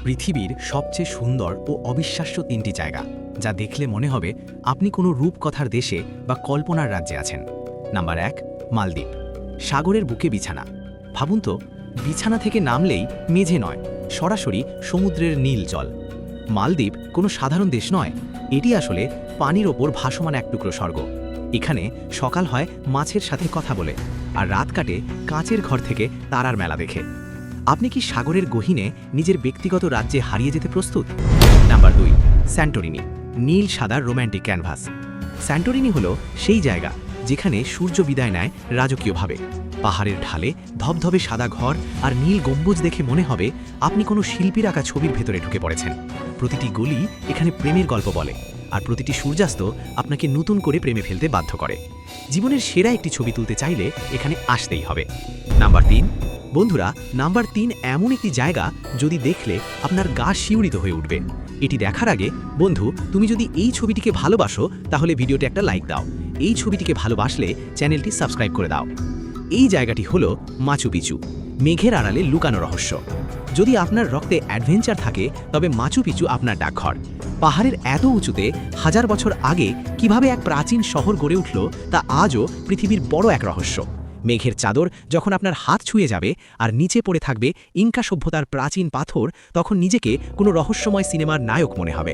পৃথিবীর সবচেয়ে সুন্দর ও অবিশ্বাস্য তিনটি জায়গা, যা দেখলে মনে হবে আপনি কোনো রূপকথার দেশে বা কল্পনার রাজ্যে আছেন। নাম্বার 1, মালদ্বীপ। সাগরের বুকে বিছানা। ভাবুন তো, বিছানা থেকে নামলেই মেঝে নয়, সরাসরি সমুদ্রের নীল জল। মালদ্বীপ কোনো সাধারণ দেশ নয়, এটি আসলে পানির ওপর ভাসমান এক টুকরো স্বর্গ। এখানে সকাল হয় মাছের সাথে কথা বলে, আর রাত কাটে কাঁচের ঘর থেকে তারার মেলা দেখে। আপনি কি সাগরের গহীনে নিজের ব্যক্তিগত রাজ্যে হারিয়ে যেতে প্রস্তুত? Number 2, Santorini. নীল সাদার রোম্যান্টিক ক্যানভাস। স্যান্টোরিনি হলো সেই জায়গা যেখানে সূর্য বিদায় নেয় রাজকীয়ভাবে। পাহাড়ের ঢালে ধবধবে সাদা ঘর আর নীল গম্বুজ দেখে মনে হবে আপনি কোনো শিল্পীর আঁকা ছবির ভেতরে ঢুকে পড়েছেন। প্রতিটি গলি এখানে প্রেমের গল্প বলে, আর প্রতিটি সূর্যাস্ত আপনাকে নতুন করে প্রেমে ফেলতে বাধ্য করে। জীবনের সেরা একটি ছবি তুলতে চাইলে এখানে আসতেই হবে। নাম্বার 3, বন্ধুরা, নাম্বার 3 এমন একটি জায়গা যদি দেখলে আপনার গা শিউরিত হয়ে উঠবে। এটি দেখার আগে বন্ধু, তুমি যদি এই ছবিটিকে ভালোবাসো তাহলে ভিডিওতে একটা লাইক দাও। এই ছবিটিকে ভালোবাসলে চ্যানেলটি সাবস্ক্রাইব করে দাও। এই জায়গাটি হলো মাচু পিচু, মেঘের আড়ালে লুকানো রহস্য। যদি আপনার রক্তে অ্যাডভেঞ্চার থাকে তবে মাচু পিচু আপনার ডাকঘর। পাহাড়ের এত উঁচুতে হাজার বছর আগে কিভাবে এক প্রাচীন শহর গড়ে উঠল তা আজও পৃথিবীর বড় এক রহস্য। মেঘের চাদর যখন আপনার হাত ছুঁয়ে যাবে আর নিচে পড়ে থাকবে ইনকা সভ্যতার প্রাচীন পাথর, তখন নিজেকে কোনো রহস্যময় সিনেমার নায়ক মনে হবে।